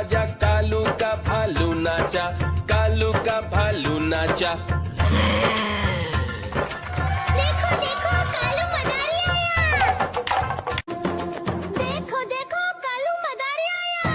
आजा कालू का भालू नाचा, कालू का भालू नाचा। देखो देखो कालू मदारी आया। देखो देखो कालू मदारी आया।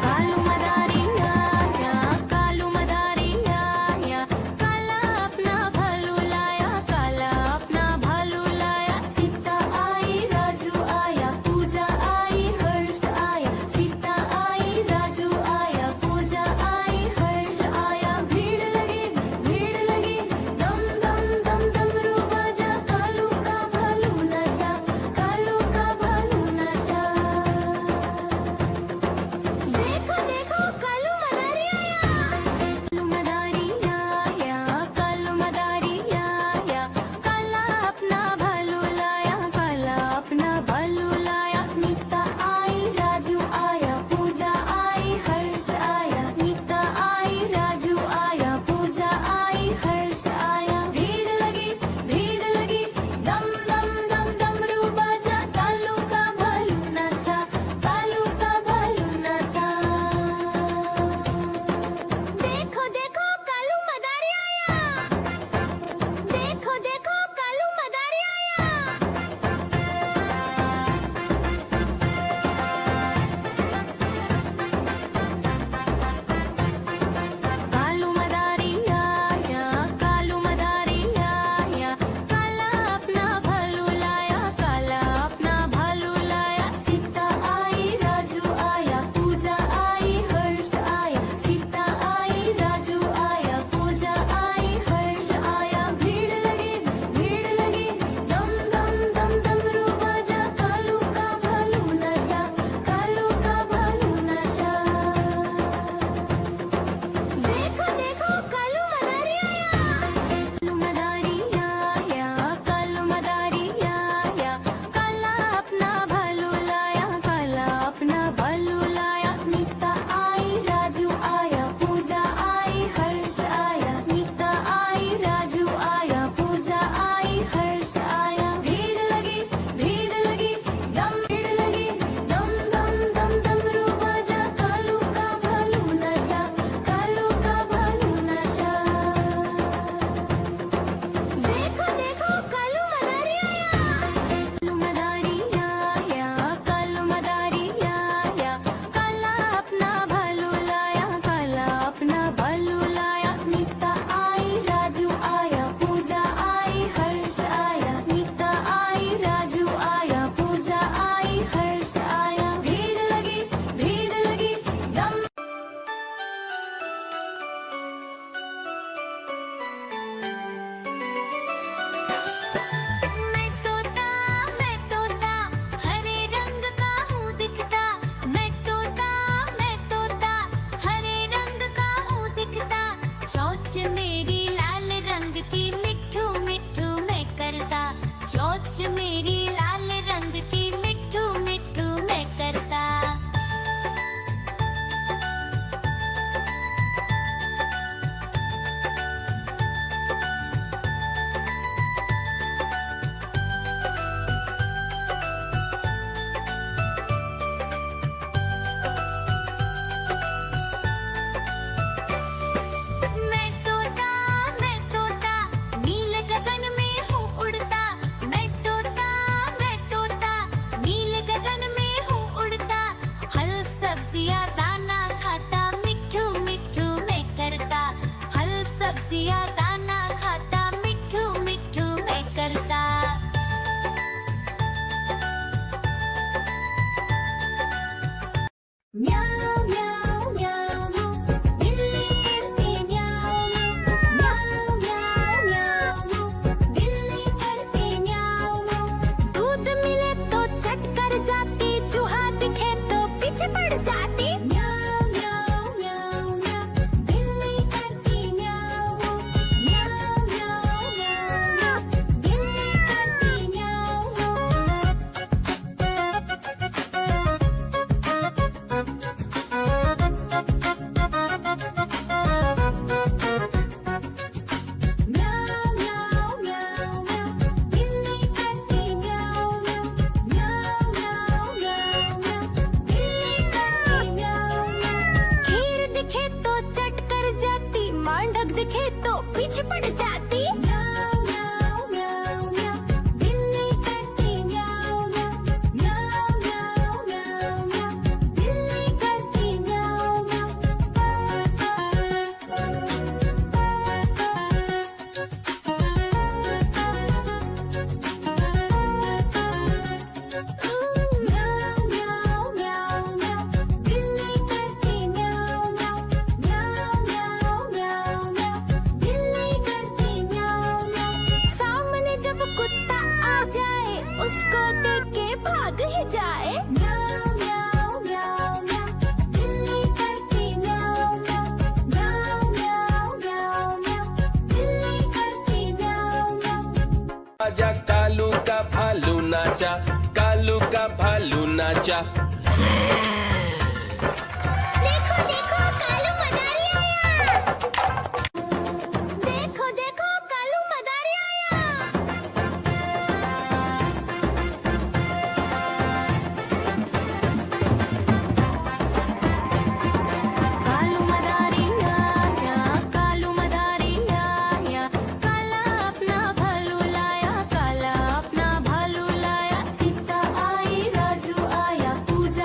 कालू मदारी आया, कालू मदारी आया, काला अपना भालू लाया, काला अपना भालू लाया। सीता आई राजू आया, पूरी भाग ही जाए। म्याऊ म्याऊ म्याऊ म्याऊ, बिल्ली करती म्याऊ म्याऊ। म्याऊ म्याऊ म्याऊ म्याऊ, बिल्ली करती म्याऊ म्याऊ। आजा कालू का भालू नाचा, कालू का भालू नाचा। देखो देखो कालू मदारी आया। देखो देखो कालू मदारी आया। कालू मदारी आया, कालू मदारी आया। काला अपना भालू लाया, काला अपना भालू लाया। सीता आई राजू आया, पूजा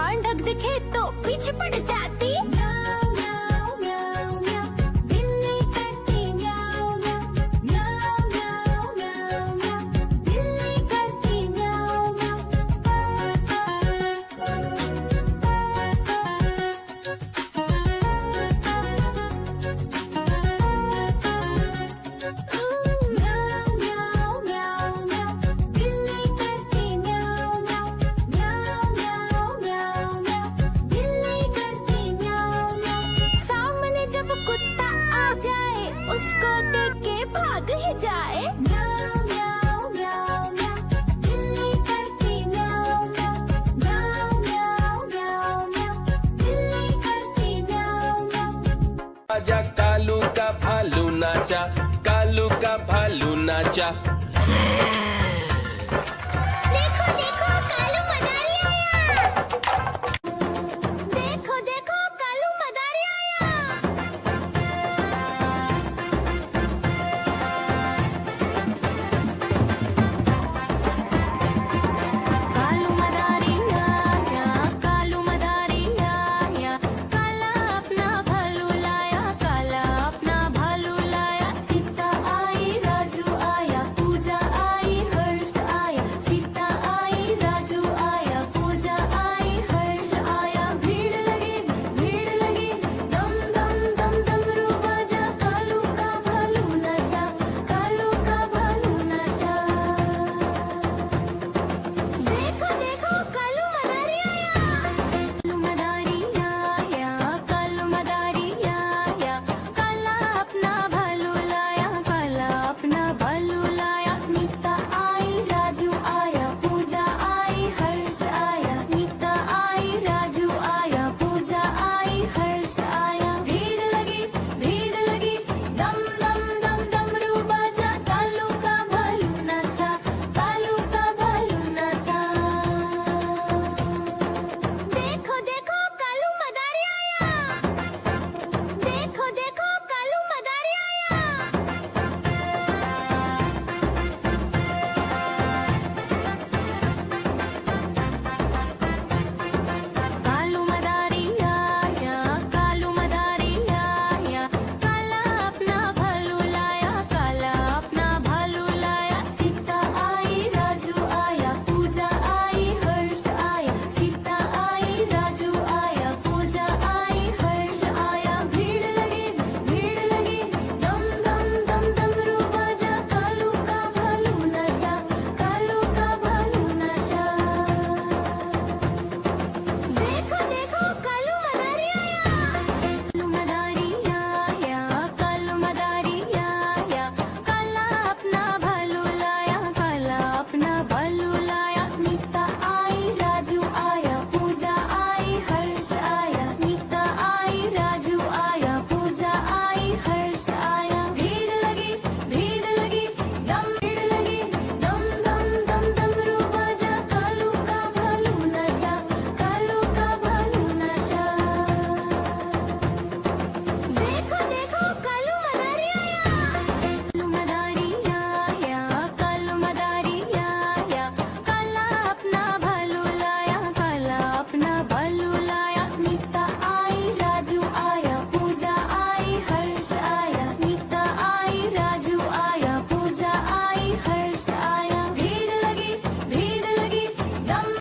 कान ढक दिखे तो पीछे पड़ जाती। म्याऊ म्याऊ म्याऊ म्याऊ, बिल्ली करती म्याऊ म्याऊ। म्याऊ म्याऊ म्याऊ म्याऊ, बिल्ली करती म्याऊ म्याऊ। म्याऊ म्याऊ म्याऊ म्याऊ, बिल्ली करती म्याऊ म्याऊ। म्याऊ म्याऊ म्याऊ म्याऊ, बिल्ली करती म्याऊ म्याऊ। सामने जब कुत्ता आ जाए उसको देख के भाग ही जाए। म्याऊ म्याऊ म्याऊ म्याऊ, बिल्ली करती म्याऊ म्याऊ। म्याऊ म्याऊ म्याऊ म्याऊ, बिल्ली करती म्याऊ म्याऊ। आजा कालू का भालू नाचा, कालू का भालू नाचा।